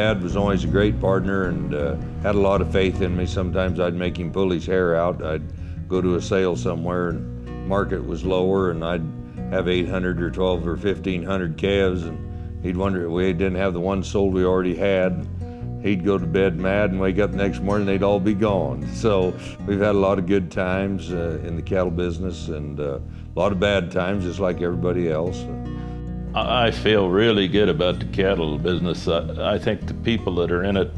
Dad was always a great partner and had a lot of faith in me. Sometimes I'd make him pull his hair out. I'd go to a sale somewhere and market was lower, and I'd have 800 or 12 or 1,500 calves, and he'd wonder if we didn't have the one sold we already had. He'd go to bed mad and wake up the next morning, they'd all be gone. So we've had a lot of good times in the cattle business, and a lot of bad times, just like everybody else. I feel really good about the cattle business. I think the people that are in it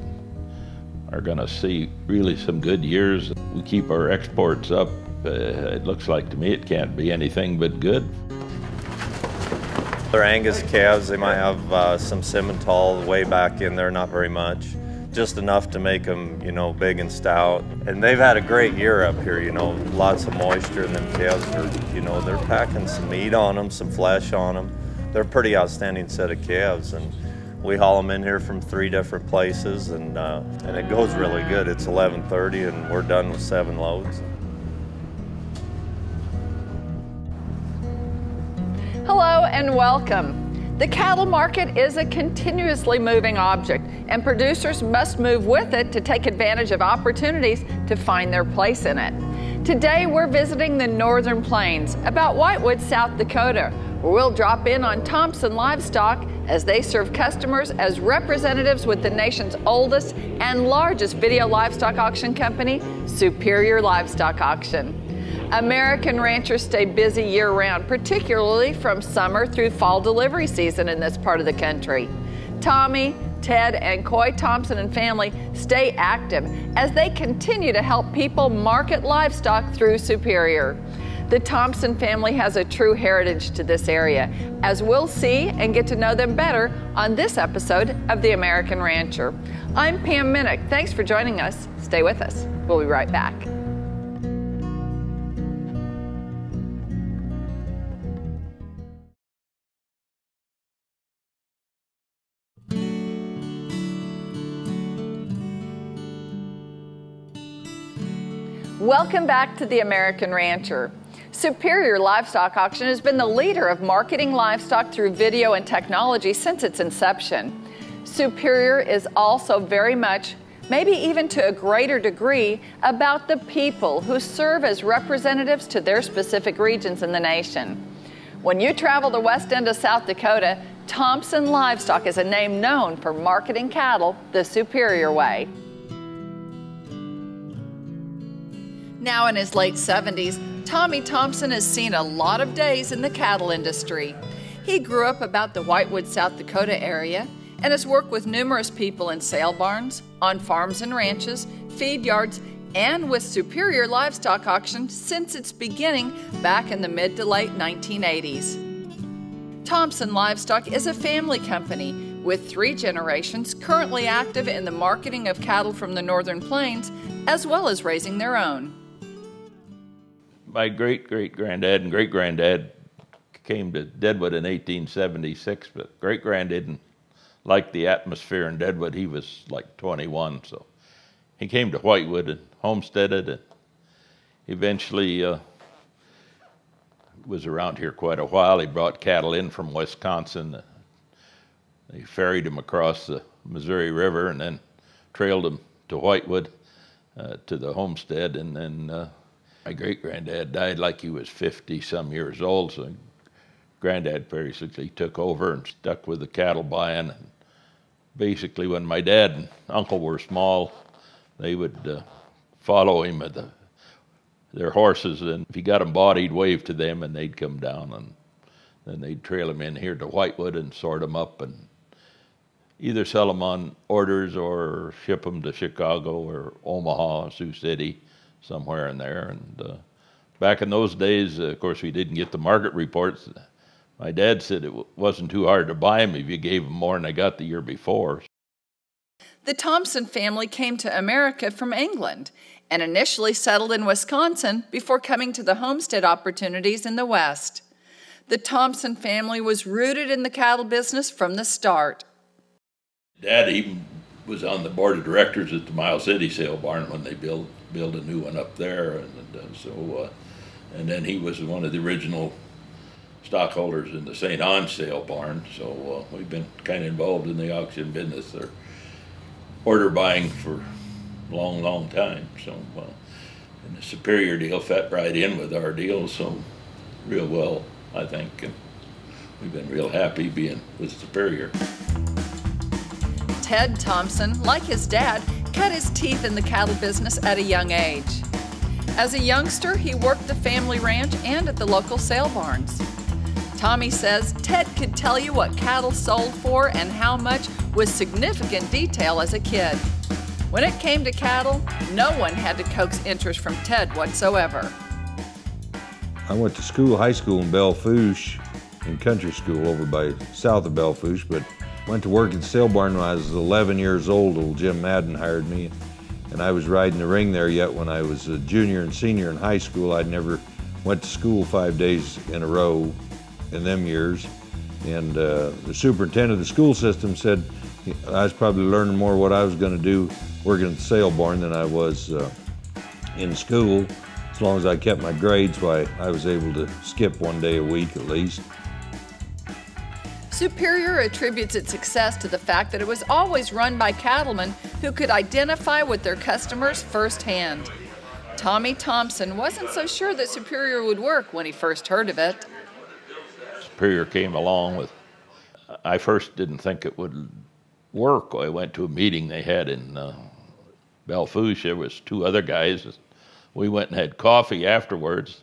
are going to see really some good years. We keep our exports up. It looks like to me it can't be anything but good. They're Angus calves. They might have some Simmental way back in there, not very much. Just enough to make them, you know, big and stout. And they've had a great year up here, you know, lots of moisture, and them calves are, you know, they're packing some meat on them, some flesh on them. They're a pretty outstanding set of calves, and we haul them in here from 3 different places, and it goes really good. It's 11:30 and we're done with 7 loads. Hello and welcome. The cattle market is a continuously moving object, and producers must move with it to take advantage of opportunities to find their place in it. Today we're visiting the Northern Plains, about Whitewood, South Dakota, where we'll drop in on Thompson Livestock as they serve customers as representatives with the nation's oldest and largest video livestock auction company, Superior Livestock Auction. American ranchers stay busy year-round, particularly from summer through fall delivery season in this part of the country. Tommy, Ted, and Coy Thompson and family stay active as they continue to help people market livestock through Superior. The Thompson family has a true heritage to this area, as we'll see and get to know them better on this episode of The American Rancher. I'm Pam Minnick. Thanks for joining us. Stay with us. We'll be right back. Welcome back to The American Rancher. Superior Livestock Auction has been the leader of marketing livestock through video and technology since its inception. Superior is also very much, maybe even to a greater degree, about the people who serve as representatives to their specific regions in the nation. When you travel the west end of South Dakota, Thompson Livestock is a name known for marketing cattle the Superior way. Now in his late 70s, Tommy Thompson has seen a lot of days in the cattle industry. He grew up about the Whitewood, South Dakota area and has worked with numerous people in sale barns, on farms and ranches, feed yards, and with Superior Livestock Auction since its beginning back in the mid to late 1980s. Thompson Livestock is a family company with 3 generations currently active in the marketing of cattle from the Northern Plains, as well as raising their own. My great-great-granddad and great-granddad came to Deadwood in 1876, but great-grand didn't like the atmosphere in Deadwood. He was like 21, so he came to Whitewood and homesteaded, and eventually was around here quite a while. He brought cattle in from Wisconsin. They ferried them across the Missouri River and then trailed them to Whitewood to the homestead, and then my great-granddad died like he was 50-some years old, so Granddad basically took over and stuck with the cattle buying. And basically, when my dad and uncle were small, they would follow him with their horses, and if he got them bought, he'd wave to them, and they'd come down, and then they'd trail them in here to Whitewood and sort them up and either sell them on orders or ship them to Chicago or Omaha, Sioux City, somewhere in there. And back in those days, of course, we didn't get the market reports. My dad said it wasn't too hard to buy them if you gave them more than they got the year before. The Thompson family came to America from England and initially settled in Wisconsin before coming to the homestead opportunities in the West. The Thompson family was rooted in the cattle business from the start. Dad even was on the board of directors at the Miles City sale barn when they built a new one up there, and then he was one of the original stockholders in the St. Ange sale barn. So we've been kind of involved in the auction business there order buying for a long, long time. So, and the Superior deal fit right in with our deal, so real well, I think. And we've been real happy being with Superior. Ted Thompson, like his dad, cut his teeth in the cattle business at a young age. As a youngster, he worked the family ranch and at the local sale barns. Tommy says Ted could tell you what cattle sold for and how much with significant detail as a kid. When it came to cattle, no one had to coax interest from Ted whatsoever. I went to school, high school in Belle Fourche, in country school over by south of Belle Fourche, but went to work at the sale barn when I was 11 years old. Old Jim Madden hired me, and I was riding the ring there yet when I was a junior and senior in high school. I'd never went to school 5 days in a row in them years, and the superintendent of the school system said I was probably learning more what I was going to do working at the sale barn than I was in school. As long as I kept my grades, why I was able to skip one day a week at least. Superior attributes its success to the fact that it was always run by cattlemen who could identify with their customers firsthand. Tommy Thompson wasn't so sure that Superior would work when he first heard of it. Superior came along with, I first didn't think it would work. I went to a meeting they had in Belle Fourche. There was 2 other guys. We went and had coffee afterwards.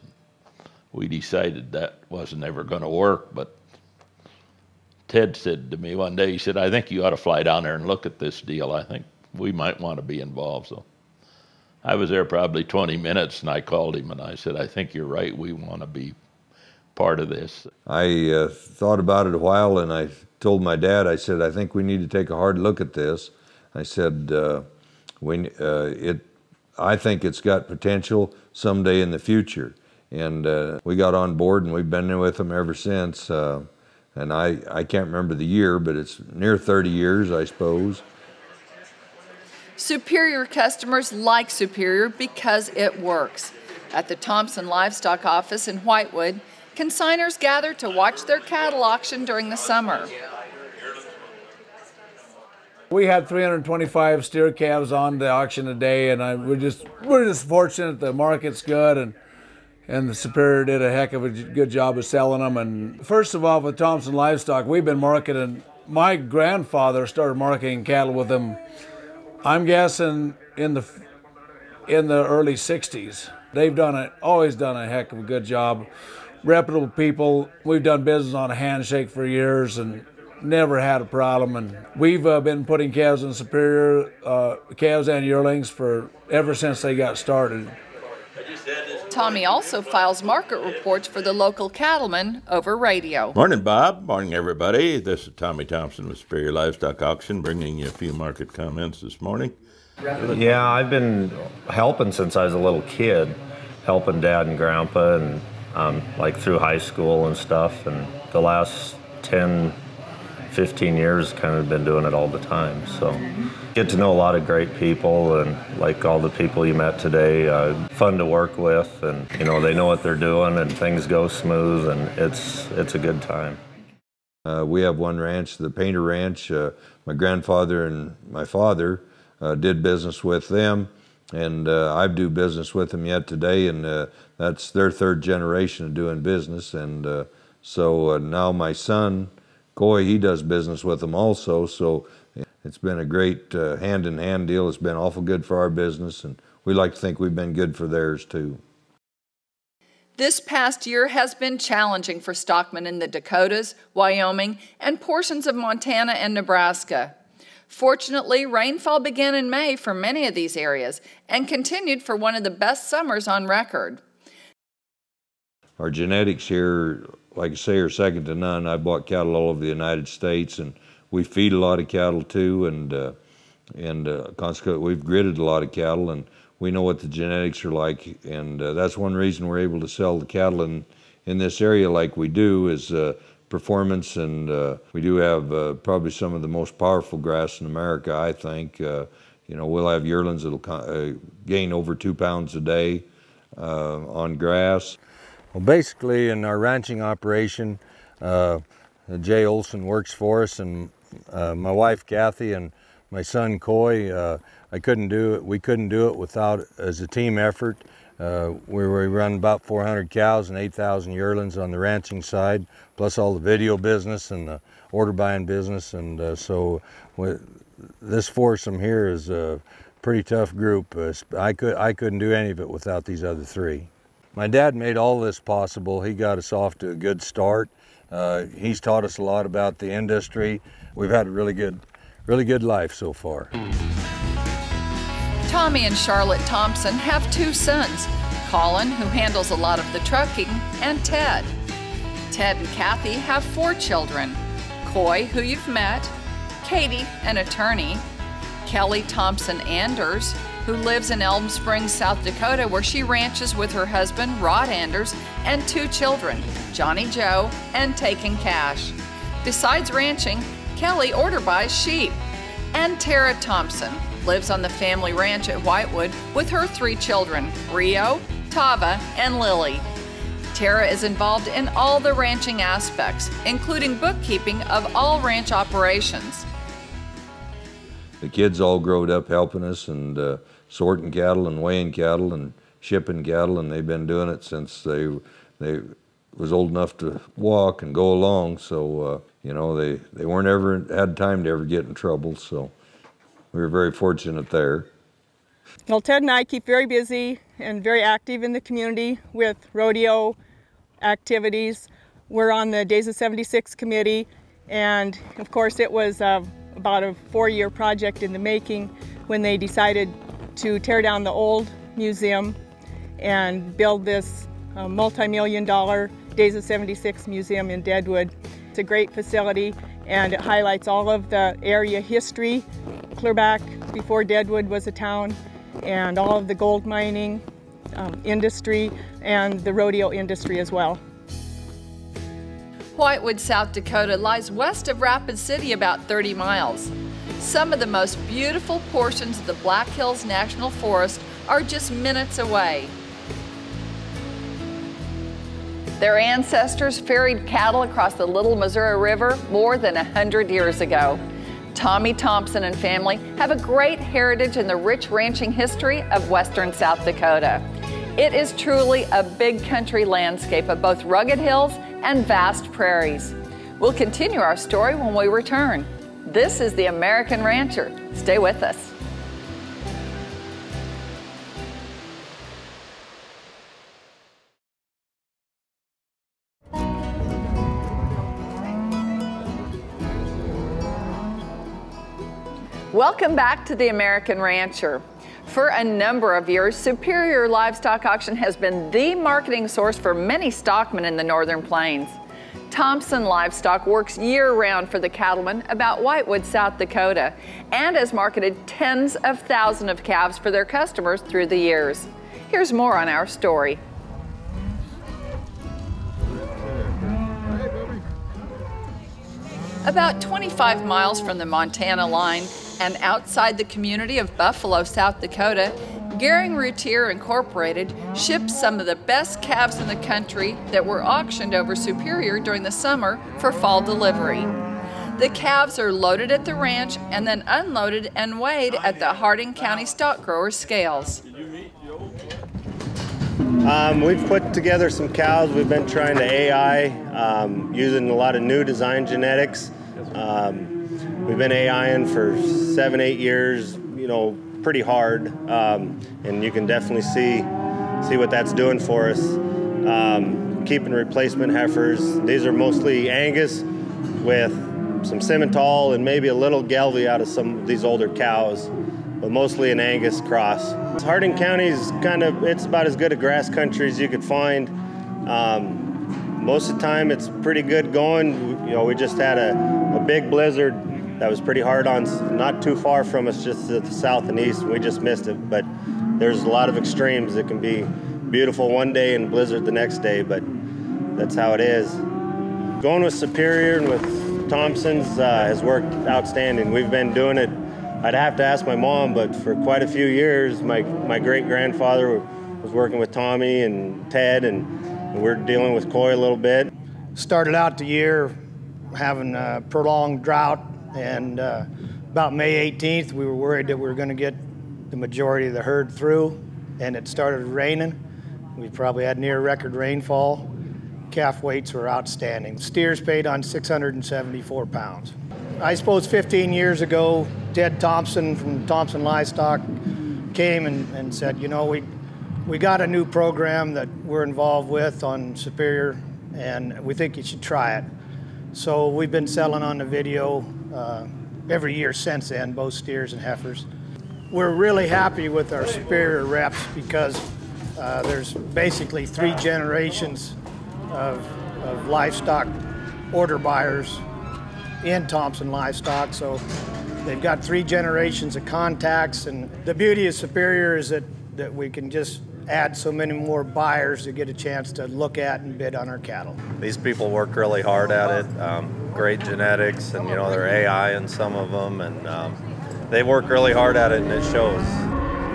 We decided that wasn't ever going to work, but Ted said to me one day, he said, I think you ought to fly down there and look at this deal. I think we might want to be involved. So I was there probably 20 minutes, and I called him and I said, I think you're right. We want to be part of this. I thought about it a while, and I told my dad, I said, I think we need to take a hard look at this. I said, I think it's got potential someday in the future. And we got on board, and we've been with them ever since. And I can't remember the year, but it's near 30 years, I suppose. Superior customers like Superior because it works. At the Thompson Livestock Office in Whitewood, consigners gather to watch their cattle auction during the summer. We had 325 steer calves on the auction today, and we're just fortunate the market's good, and the Superior did a heck of a good job of selling them. And first of all, with Thompson Livestock, we've been marketing. My grandfather started marketing cattle with them, I'm guessing in the early '60s. They've always done a heck of a good job. Reputable people. We've done business on a handshake for years and never had a problem. And we've been putting calves in Superior, calves and yearlings ever since they got started. Tommy also files market reports for the local cattlemen over radio. Morning, Bob. Morning, everybody. This is Tommy Thompson with Superior Livestock Auction, bringing you a few market comments this morning. Yeah, I've been helping since I was a little kid, helping Dad and Grandpa, and like through high school and stuff. And the last 10, 15 years, kind of been doing it all the time. So get to know a lot of great people, and like all the people you met today, fun to work with, and you know, they know what they're doing, and things go smooth, and it's a good time. We have one ranch, the Painter Ranch. My grandfather and my father did business with them, and I do business with them yet today, and that's their 3rd generation of doing business. And so now my son, Coy, he does business with them also. So it's been a great hand-in-hand deal. It's been awful good for our business, and we like to think we've been good for theirs too. This past year has been challenging for stockmen in the Dakotas, Wyoming, and portions of Montana and Nebraska. Fortunately, rainfall began in May for many of these areas and continued for one of the best summers on record. Our genetics here, like I say, are second to none. I bought cattle all over the United States, and we feed a lot of cattle too, and consequently we've gridded a lot of cattle, and we know what the genetics are like, and that's one reason we're able to sell the cattle in this area like we do is performance, and we do have probably some of the most powerful grass in America, I think. You know, we'll have yearlings that'll gain over 2 pounds a day on grass. Well, basically in our ranching operation, Jay Olson works for us, and my wife Kathy and my son Coy. I couldn't do it. We couldn't do it without as a team effort. We run about 400 cows and 8,000 yearlings on the ranching side, plus all the video business and the order buying business. And so this foursome here is a pretty tough group. I couldn't do any of it without these other three. My dad made all this possible. He got us off to a good start. He's taught us a lot about the industry. We've had a really good life so far. Tommy and Charlotte Thompson have two sons, Colin, who handles a lot of the trucking, and Ted. Ted and Kathy have 4 children, Coy, who you've met, Katie, an attorney, Kelly Thompson Anders, who lives in Elm Springs, South Dakota, where she ranches with her husband, Rod Anders, and 2 children, Johnny Joe and Taken Cash. Besides ranching, Kelly order buys sheep. And Tara Thompson lives on the family ranch at Whitewood with her 3 children, Rio, Tava, and Lily. Tara is involved in all the ranching aspects, including bookkeeping of all ranch operations. The kids all growed up helping us and sorting cattle and weighing cattle and shipping cattle, and they've been doing it since they was old enough to walk and go along. So you know, they weren't ever had time to ever get in trouble. So we were very fortunate there. Well, Ted and I keep very busy and very active in the community with rodeo activities. We're on the Days of 76 committee, and of course it was about a 4-year project in the making when they decided to tear down the old museum and build this multi-million-dollar Days of 76 museum in Deadwood. It's a great facility, and it highlights all of the area history, clear back before Deadwood was a town, and all of the gold mining industry and the rodeo industry as well. Whitewood, South Dakota lies west of Rapid City about 30 miles. Some of the most beautiful portions of the Black Hills National Forest are just minutes away. Their ancestors ferried cattle across the Little Missouri River more than 100 years ago. Tommy Thompson and family have a great heritage in the rich ranching history of western South Dakota. It is truly a big country landscape of both rugged hills and vast prairies. We'll continue our story when we return. This is The American Rancher. Stay with us. Welcome back to The American Rancher. For a number of years, Superior Livestock Auction has been the marketing source for many stockmen in the Northern Plains. Thompson Livestock works year-round for the cattlemen about Whitewood, South Dakota, and has marketed tens of thousands of calves for their customers through the years. Here's more on our story. About 25 miles from the Montana line and outside the community of Buffalo, South Dakota, Gehring Routier Incorporated ships some of the best calves in the country that were auctioned over Superior during the summer for fall delivery. The calves are loaded at the ranch and then unloaded and weighed at the Harding County Stock Growers scales. We've put together some cows. We've been trying to AI, using a lot of new design genetics. We've been AIing for 7-8 years, you know, pretty hard, and you can definitely see what that's doing for us. Keeping replacement heifers. These are mostly Angus with some Simmental and maybe a little Gelbvieh out of some of these older cows, but mostly an Angus cross. Harding County is it's about as good a grass country as you could find. Most of the time it's pretty good going. You know, we just had a big blizzard that was pretty hard on, not too far from us, just to the south and east. We just missed it, but there's a lot of extremes. It can be beautiful one day and blizzard the next day, but that's how it is. Going with Superior and with Thompson's has worked outstanding. We've been doing it, I'd have to ask my mom, but for quite a few years. My great-grandfather was working with Tommy and Ted, and we're dealing with Coy a little bit. Started out the year having a prolonged drought, and About May 18th, we were worried that we were going to get the majority of the herd through, and it started raining. We probably had near record rainfall. Calf weights were outstanding. Steers paid on 674 pounds. I suppose 15 years ago, Ted Thompson from Thompson Livestock came and said, you know, we got a new program that we're involved with on Superior, and we think you should try it. So we've been selling on the video every year since then, both steers and heifers. We're really happy with our Superior reps because there's basically 3 generations of livestock order buyers in Thompson Livestock, so they've got 3 generations of contacts, and the beauty of Superior is that we can just add so many more buyers to get a chance to look at and bid on our cattle. These people work really hard at it, great genetics, and you know, they're AI in some of them, and they work really hard at it, and it shows.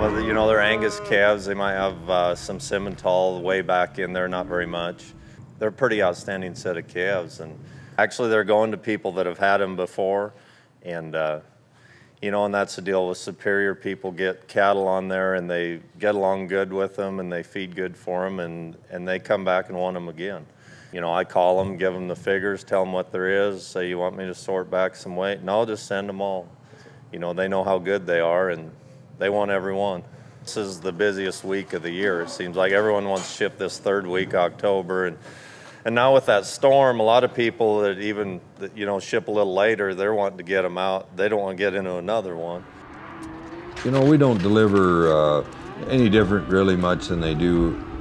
Well, you know, they're Angus calves. They might have some Simmental way back in there, not very much. They're a pretty outstanding set of calves, and actually they're going to people that have had them before, and you know, and that's the deal with Superior. People get cattle on there and they get along good with them and they feed good for them, and they come back and want them again. You know, I call them, give them the figures, tell them what there is, say, you want me to sort back some weight? No, just send them all. You know, they know how good they are and they want every one. This is the busiest week of the year. It seems like everyone wants to ship this 3rd week, October, and now with that storm, a lot of people that even, you know, ship a little later, they're wanting to get them out. They don't want to get into another one. You know, we don't deliver any different really much than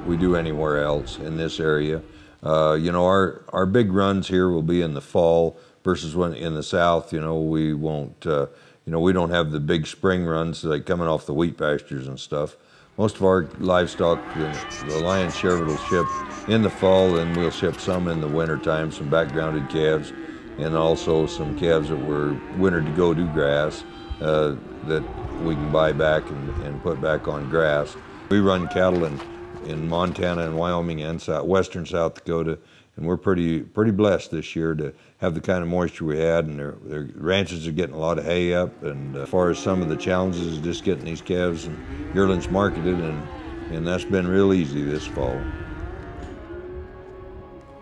we do anywhere else in this area. You know, our big runs here will be in the fall versus when in the south, you know, we won't, you know, we don't have the big spring runs like coming off the wheat pastures and stuff. Most of our livestock, the lion's share of it will ship in the fall, and we'll ship some in the winter time, some backgrounded calves, and also some calves that were wintered to go do grass that we can buy back and put back on grass. We run cattle in Montana and Wyoming and western South Dakota, and we're pretty blessed this year to have the kind of moisture we had, and their ranches are getting a lot of hay up, and as far as some of the challenges is just getting these calves and yearlings marketed, and that's been real easy this fall.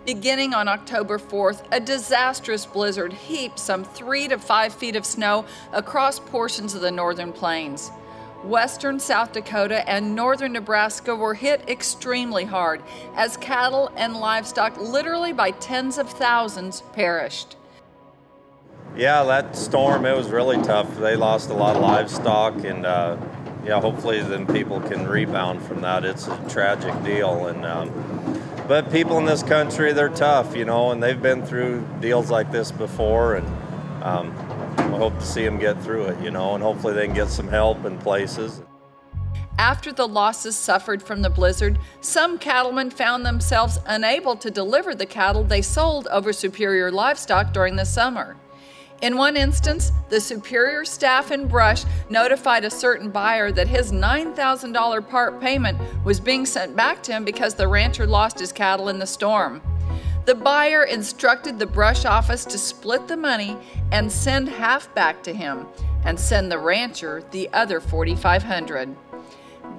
Beginning on October 4th, a disastrous blizzard heaped some 3 to 5 feet of snow across portions of the northern plains. Western South Dakota and northern Nebraska were hit extremely hard as cattle and livestock, literally by tens of thousands, perished. Yeah, that storm, it was really tough. They lost a lot of livestock, and yeah, hopefully then people can rebound from that. It's a tragic deal, and but people in this country, they're tough, you know, and they've been through deals like this before, and I hope to see them get through it, you know, and hopefully they can get some help in places. After the losses suffered from the blizzard, some cattlemen found themselves unable to deliver the cattle they sold over Superior livestock during the summer. In one instance, the Superior staff in Brush notified a certain buyer that his $9,000 part payment was being sent back to him because the rancher lost his cattle in the storm. The buyer instructed the Brush office to split the money and send half back to him, and send the rancher the other $4,500.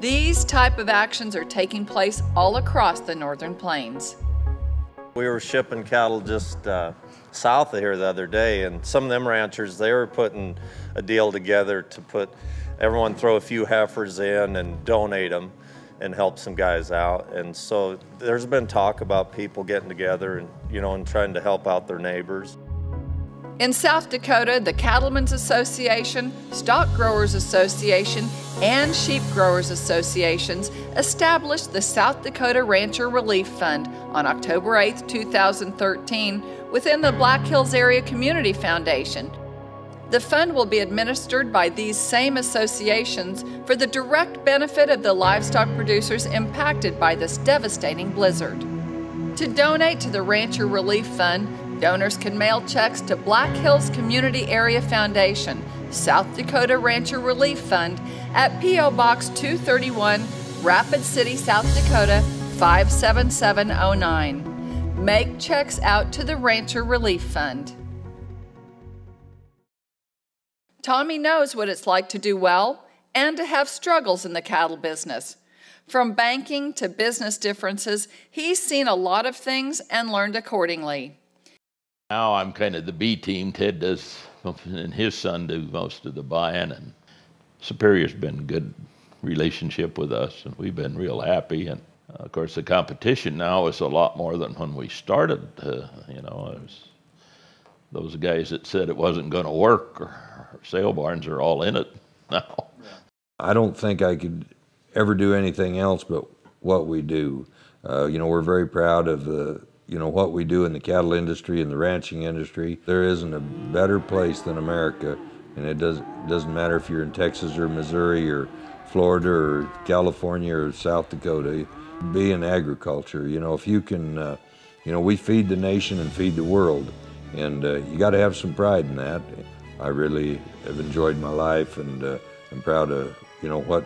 These type of actions are taking place all across the northern plains. We were shipping cattle just south of here the other day, and some of them ranchers, they were putting a deal together to put everyone throw a few heifers in and donate them and help some guys out. And so there's been talk about people getting together and, you know, and trying to help out their neighbors. In South Dakota, the Cattlemen's Association, Stock Growers Association, and Sheep Growers Associations established the South Dakota Rancher Relief Fund on October 8, 2013, within the Black Hills Area Community Foundation. The fund will be administered by these same associations for the direct benefit of the livestock producers impacted by this devastating blizzard. To donate to the Rancher Relief Fund, donors can mail checks to Black Hills Community Area Foundation, South Dakota Rancher Relief Fund, at P.O. Box 231, Rapid City, South Dakota 57709. Make checks out to the Rancher Relief Fund. Tommy knows what it's like to do well and to have struggles in the cattle business. From banking to business differences, he's seen a lot of things and learned accordingly. Now I'm kind of the B team. Ted does, and his son do most of the buying, and Superior's been a good relationship with us, and we've been real happy. And of course, the competition now is a lot more than when we started. You know, those guys that said it wasn't going to work, or sale barns are all in it now. I don't think I could ever do anything else but what we do. You know, we're very proud of you know, what we do in the cattle industry and the ranching industry. There isn't a better place than America, and it doesn't matter if you're in Texas or Missouri or Florida or California or South Dakota. Be in agriculture. You know, if you can, you know, we feed the nation and feed the world, and you got to have some pride in that. I really have enjoyed my life, and I'm proud of, you know, what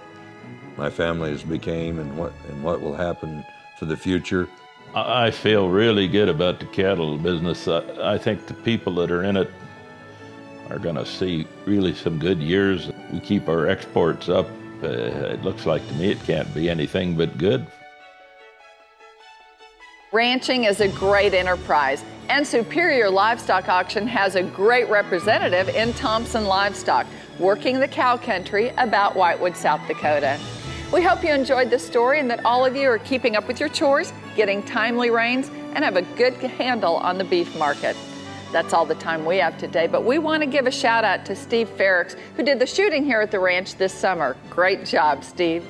my family has became and what will happen for the future. I feel really good about the cattle business. I think the people that are in it are going to see really some good years. We keep our exports up. It looks like to me it can't be anything but good. Ranching is a great enterprise, and Superior Livestock Auction has a great representative in Thompson Livestock, working the cow country about Whitewood, South Dakota. We hope you enjoyed this story and that all of you are keeping up with your chores, getting timely rains, and have a good handle on the beef market. That's all the time we have today, but we want to give a shout out to Steve Ferricks, who did the shooting here at the ranch this summer. Great job, Steve.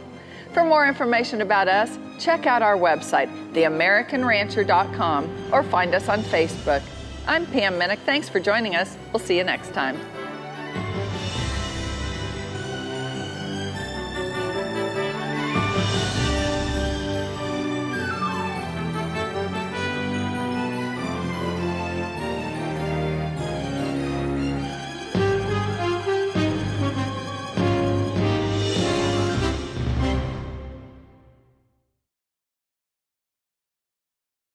For more information about us, check out our website, theamericanrancher.com, or find us on Facebook. I'm Pam Minnick. Thanks for joining us. We'll see you next time.